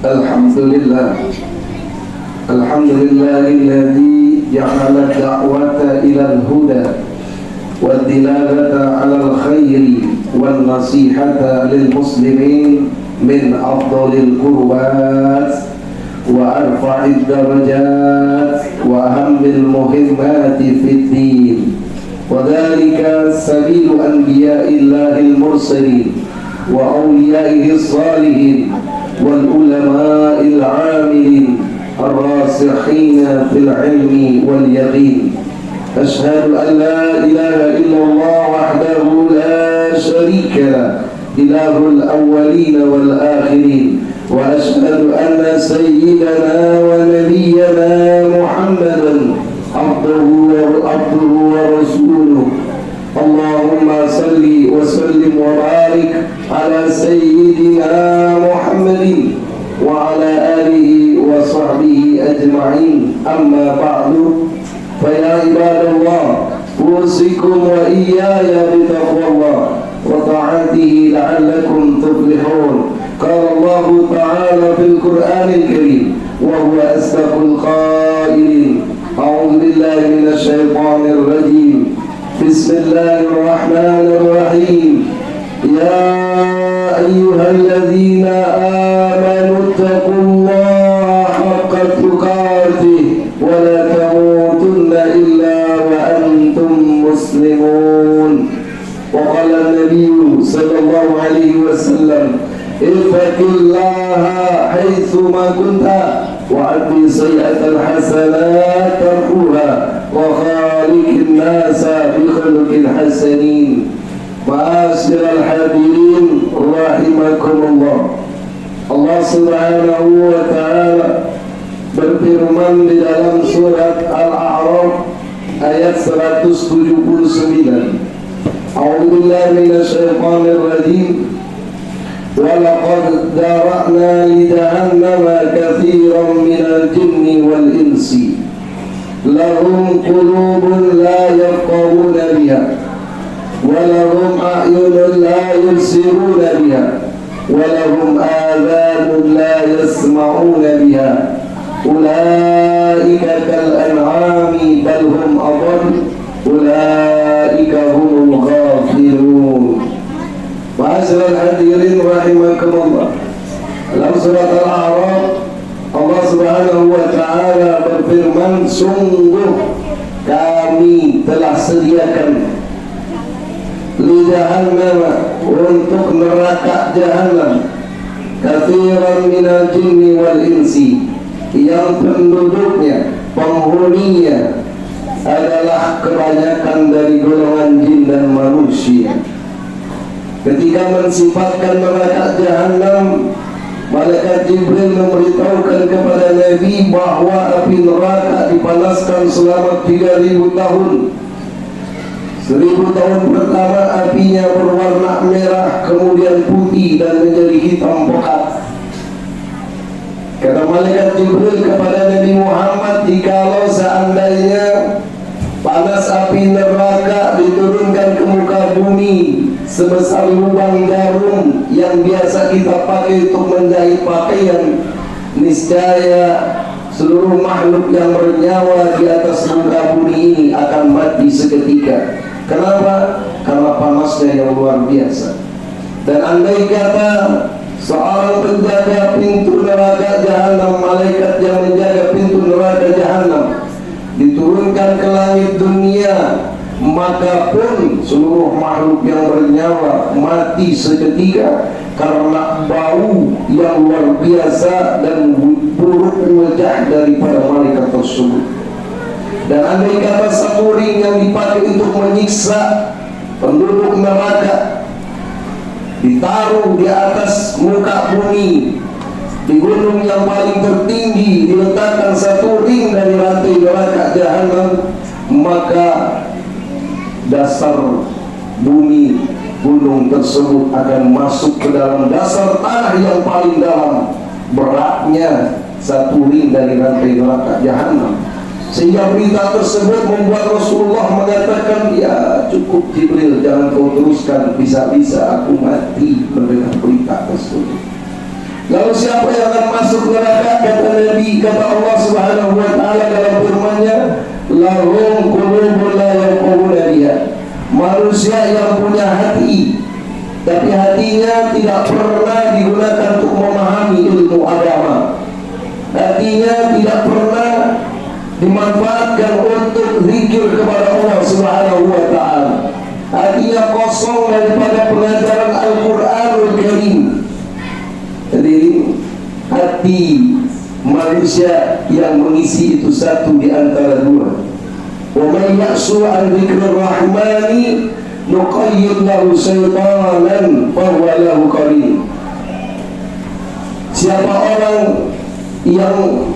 Alhamdulillah. Alhamdulillahilladzi ja'ala da'wata ilal huda wad dilalata 'alal khairi wan nasihata lil muslimin min afdhalil qurbat wa arfa'id darajat wa ahammil muhimmati fid din. Wa dhalika sabilu anbiya'illahil mursalin wa awliya'ihi salihin wal ulama'il 'amilin الراسخين في العلم واليقين. أشهد أن لا إله إلا الله وحده لا شريك له إله الأولين والآخرين. وأشهد أن سيدنا ونبينا محمدا عبده ورسوله. اللهم صل وسلم وبارك على سيدنا محمد وعلى آله وصحبه أجمعين. أما بعد فيا عباد الله أوصيكم وإياي بتقوى الله وطاعته لعلكم تفلحون. قال الله تعالى في القرآن الكريم وهو أصدق القائلين: أعوذ بالله من الشيطان الرجيم. بسم الله الرحمن الرحيم. يا أيها الذين آمنوا اتقوا الله حق تقاته ولا تموتن إلا وأنتم مسلمون. وقال النبي صلى الله عليه وسلم: اتق الله حيثما كنت وأتِ السيئة الحسنات تمحوها وخالق الناس بخلق حسنين. Ma'asyiral hadirin rahimakumullah. Allah Subhanahu wa ta'ala berfirman di dalam surat Al-A'raf ayat 179. A'udzu billahi minasyaitonir rajim. Wa laqad dara'na li jahannama katsiran minal jinni wal insi lahum qulubun la yafqahuna biha ولهم أعين لا يبصرون بها ولهم آذان لا يسمعون بها أولئك كالأنعام بل هم أضل أولئك هم الغافلون. Ma'asyiral hadirin rahimakumullah. Dalam surat Al-A'raf Allah Subhanahu wa ta'ala berfirman, sungguh kami telah sediakan li jahannam, untuk neraka jahannam, katsiran minal jinni wal insi, yang penduduknya, penghuninya adalah kebanyakan dari golongan jin dan manusia. Ketika mensifatkan neraka jahannam, malaikat Jibril memberitahukan kepada Nabi bahwa api neraka dipanaskan selama 3000 tahun. 1000 tahun pertama apinya berwarna merah, kemudian putih dan menjadi hitam pekat. Kata malaikat Jibril kepada Nabi Muhammad, jikalau seandainya panas api neraka diturunkan ke muka bumi sebesar lubang jarum yang biasa kita pakai untuk menjahit pakaian, niscaya seluruh makhluk yang bernyawa di atas muka bumi ini akan mati seketika. Kenapa? Karena panasnya yang luar biasa. Dan andai kata seorang penjaga pintu neraka jahanam, malaikat yang menjaga pintu neraka jahanam diturunkan ke langit dunia, maka pun seluruh makhluk yang bernyawa mati seketika karena bau yang luar biasa dan buruk wajah daripada malaikat tersebut. Dan andai kata satu ring yang dipakai untuk menyiksa penduduk neraka ditaruh di atas muka bumi, di gunung yang paling tertinggi diletakkan satu ring dari rantai neraka jahanam, maka dasar bumi gunung tersebut akan masuk ke dalam dasar tanah yang paling dalam, beratnya satu ring dari rantai neraka jahanam. Sehingga berita tersebut membuat Rasulullah mengatakan, ya cukup Jibril, jangan kau teruskan, bisa-bisa aku mati mendengar berita tersebut. Lalu siapa yang akan masuk neraka? Kata Nabi, kata Allah Subhanahu wa taala dalam firman-Nya, lahum qulubun la yafqahuna biha. Manusia yang punya hati, tapi hatinya tidak pernah digunakan untuk memahami ilmu agama. Hatinya tidak pernah dimanfaatkan untuk zikir kepada Allah Subhanahu wa taala. Hatinya kosong daripada pengajaran Al-Qur'anul Karim. Jadi hati manusia yang mengisi itu satu di antara dua. Wa may ya'shu an dzikrir rahmani nuqayyid lahu syaitanan fa huwa lahu qarin. Siapa orang yang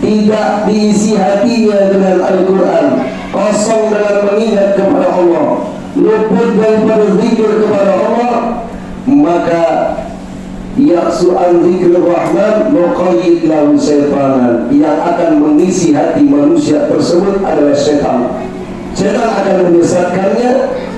tidak diisi hatinya dengan Al-Quran, kosong dengan mengingat kepada Allah, luput daripada zikir kepada Allah, maka ya'su an dzikrir rahman nuqayyid lahu syaitanan. Yang akan mengisi hati manusia tersebut adalah syaitan. Syaitan akan menyesatkannya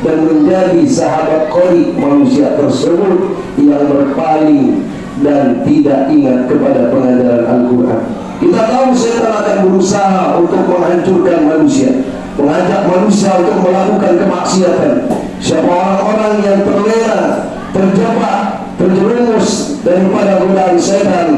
dan menjadi sahabat qarib manusia tersebut yang berpaling dan tidak ingat kepada pengajaran Al-Quran. Kita tahu syaitan akan berusaha untuk menghancurkan manusia, mengajak manusia untuk melakukan kemaksiatan. Siapa orang-orang yang terlena, terjebak, terjerumus daripada godaan syaitan,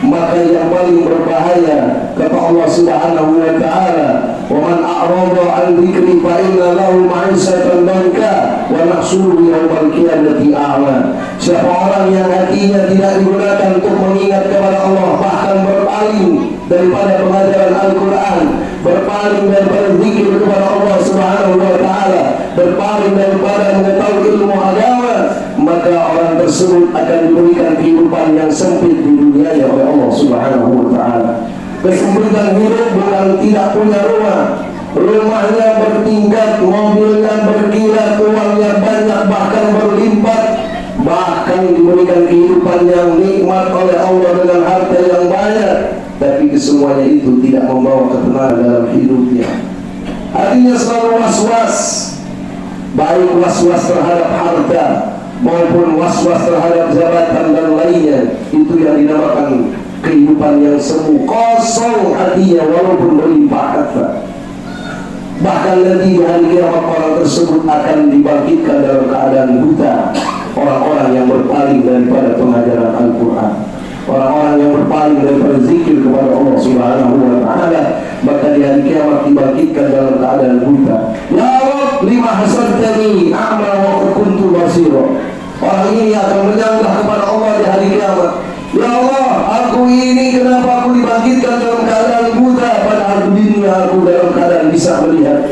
maka yang paling berbahaya kata Allah Subhanahu wa taala, "Wa man a'rada 'an dzikri fa inna lahu ma'isatan danka wa nahsyuruhu yaumal qiyamati a'ma." Siapa orang yang hatinya tidak digunakan untuk mengingat kepada Allah, bahkan berpaling daripada pengajaran Al-Quran, berpaling daripada zikir kepada Allah Subhanahu wa taala, berpaling daripada mengetahui ilmu agama, maka orang tersebut akan diberikan kehidupan yang sempit di dunia oleh Allah Subhanahu wa taala. Kesempitan hidup bukan tidak punya rumah, rumahnya bertingkat, mobilnya berkilat, uangnya banyak bahkan berlimpah, bahkan diberikan kehidupan yang nikmat oleh Allah dengan harta yang banyak, tapi kesemuanya itu tidak membawa ketenangan dalam hidupnya. Hatinya selalu was-was, baik was-was terhadap harta maupun was-was terhadap jabatan dan lainnya. Itu yang dinamakan kehidupan yang semu, kosong hatinya walaupun berlimpah harta. Bahkan nanti di hari kiamat orang tersebut akan dibangkitkan dalam keadaan buta. Orang-orang yang berpaling daripada pengajaran Al-Quran, orang-orang yang berpaling daripada zikir kepada Allah Subhanahu wa taala, maka di hari kiamat dibangkitkan dalam keadaan buta. Ya Rabb, lima hasartani a'ma wa kuntu basira. Orang ini akan menyanggah kepada Allah di hari kiamat. Ya Allah, aku ini kenapa aku dibangkitkan dalam keadaan buta, padahal dunia aku dalam keadaan bisa melihat.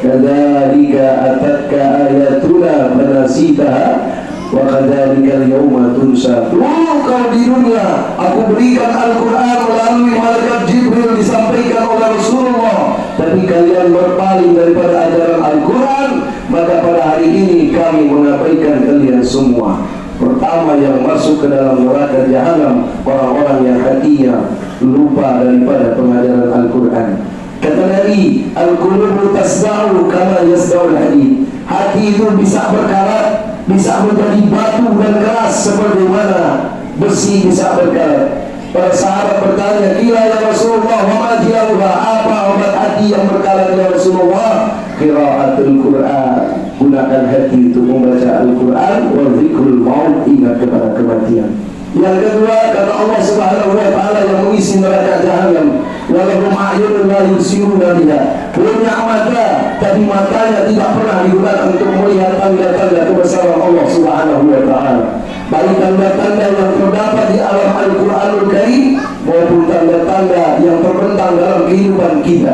Kadzalika atatka ayatuna fanasitaha wa kadzalika al-yawma tunsa. Kau di dunia aku berikan Al-Quran melalui malaikat Jibril disampaikan oleh Rasulullah, tapi kalian berpaling daripada ajaran Al-Quran, maka pada hari ini kami mengabaikan kalian semua. Pertama yang masuk ke dalam neraka jahanam orang-orang yang hatinya lupa daripada pengajaran Al-Quran. Kata Nabi, al-qulubu tasda'u kama yasda'ul hadid. Hati itu bisa berkarat, bisa menjadi batu dan keras seperti mana besi bisa berkarat. Para sahabat bertanya, "Qila ya Rasulullah, wa ma jiyaluha?" Apa obat hati yang berkarat ya Rasulullah? Qiraatul Quran. Gunakan hati untuk membaca Al-Quran, wa zikrul maut, ingat kepada kematian. Yang kedua, kata Allah Subhanahu wa taala yang mengisi neraka jahanam, walahum a'yunun la yubsiruna biha. Punya mata, tapi matanya tidak pernah digunakan untuk melihat tanda-tanda kebesaran Allah Subhanahu wa taala. Baik tanda-tanda yang terdapat di alam Al-Qur'anul Karim maupun tanda-tanda yang terbentang dalam kehidupan kita.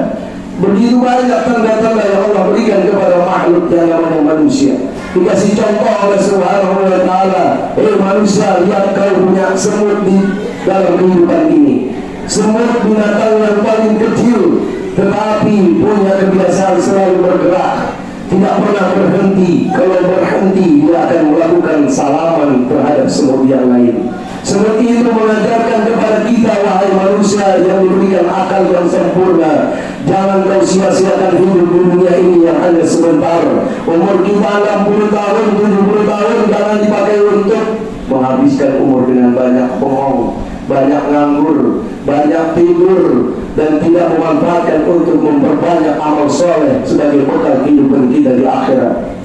Begitu banyak tanda-tanda yang Allah berikan kepada makhluk yang namanya manusia. Dikasih contoh oleh Subhanahu wa taala, manusia, lihat kau punya semut di dalam kehidupan ini. Semut binatang yang paling kecil, tetapi punya kebiasaan selalu bergerak, tidak pernah berhenti. Kalau berhenti, dia akan melakukan salaman terhadap semut yang lain. Semut itu mengajarkan kepada kita, wahai manusia yang diberikan akal yang sempurna, jangan kau sia-siakan hidup di dunia ini yang hanya sebentar. Umur kita 60 tahun, 70 tahun, jangan dipakai untuk menghabiskan umur dengan banyak bohong, banyak nganggur, banyak tidur, dan tidak memanfaatkan untuk memperbanyak amal soleh sebagai bekal kehidupan kita di akhirat.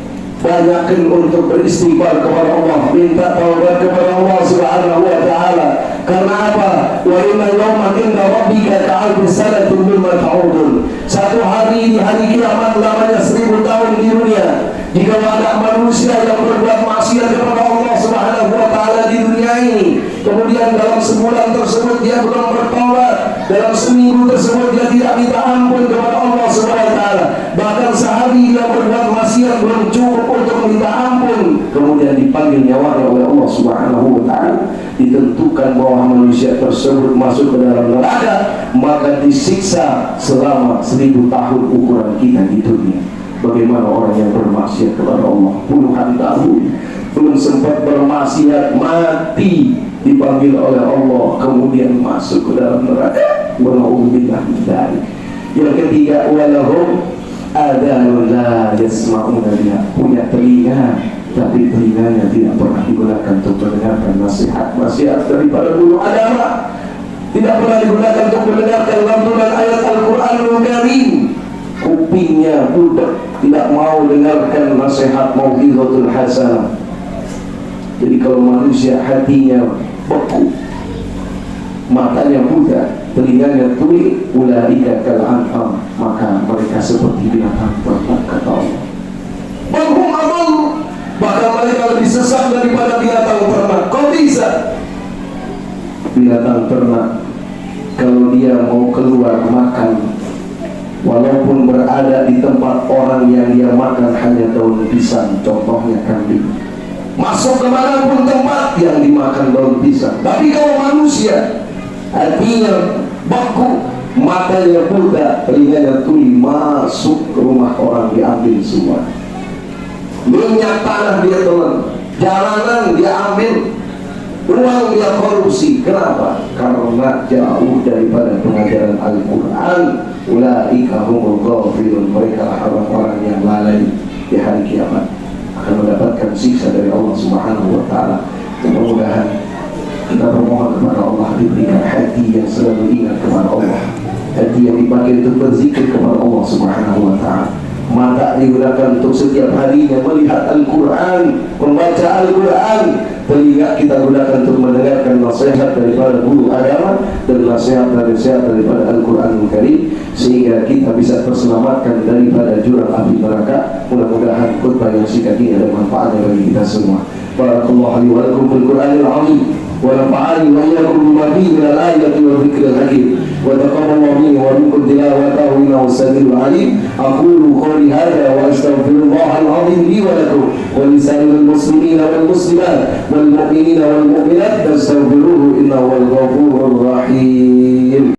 Banyakin untuk beristighfar kepada Allah, minta taubat kepada Allah Subhanahu wa taala. Karena apa? Wa inna yawman inda rabbika ka'alfi sanatin mimma ta'udun. Satu hari di hari kiamat lamanya 1000 tahun di dunia. Jika ada manusia yang berbuat maksiat kepada Allah Subhanahu wa taala di dunia ini, kemudian dalam sebulan tersebut dia belum bertobat, dalam seminggu tersebut dia tidak minta ampun kepada Allah Subhanahu wa taala, bahkan sehari dia berbuat maksiat belum cukup untuk minta ampun, kemudian dipanggil nyawanya oleh Allah Subhanahu wa taala, ditentukan bahwa manusia tersebut masuk ke dalam neraka, maka disiksa selama 1000 tahun ukuran kita di dunia. Bagaimana orang yang bermaksiat kepada Allah puluhan tahun, belum sempat bermaksiat, mati, dipanggil oleh Allah, kemudian masuk ke dalam neraka. Wala'udzubillah min dzalik. Yang ketiga, walahum adanun la yasma'una biha, punya telinga tapi telinganya tidak pernah digunakan untuk mendengarkan nasihat daripada guru agama, tidak pernah digunakan untuk mendengarkan lantunan ayat Al-Qur'anul Karim. Kupingnya budak, tidak mau dengarkan nasihat mau'izatul hasanah. Jadi kalau manusia hatinya beku, matanya buta, telinganya tuli, ulaika kal an'am, maka mereka seperti binatang ternak, kata Allah. Bahum amal, bahkan mereka lebih sesat daripada binatang ternak. Kok bisa? Binatang ternak kalau dia mau keluar makan, walaupun berada di tempat orang yang dia makan hanya daun pisang, contohnya kambing, masuk kemanapun tempat yang dimakan daun pisang. Tapi kalau manusia hatinya beku, matanya buta, telinganya tuli, masuk ke rumah orang diambil semua. Minyak tanah dia telan, jalanan dia ambil, uang dia korupsi. Kenapa? Karena jauh daripada pengajaran Al-Quran. Ulaika humul ghafilun, mereka lah orang-orang yang lalai di hari kiamat, akan mendapatkan siksa dari Allah Subhanahu wa taala. Mudah-mudahan kita bermohon kepada Allah diberikan hati yang selalu ingat kepada Allah, hati yang dipakai untuk berzikir kepada Allah Subhanahu wa taala. Mata digunakan untuk setiap harinya melihat Al-Quran, membaca Al-Quran. Telinga kita gunakan untuk mendengarkan nasihat daripada guru agama dan nasihat daripada Al-Quranul Karim, sehingga kita bisa terselamatkan daripada jurang api neraka. Mudah-mudahan khutbah yang singkat ini ada manfaatnya bagi kita semua. Barakallahu li wa lakum fil Qur'anil 'azim wa nafa'ani wa iyyakum bima fihi min al-ayati wa dhikril hakim wa taqabbalallahu minni wa minkum tilawatahu innahu samii'un 'aliim. Aqulu qawli hadha wa astaghfirullahal 'azim li wa lakum wa li sa'iril muslimina wal muslimat wal mu'minina wal mu'minat fastaghfiruhu innahu huwal ghafurur rahim.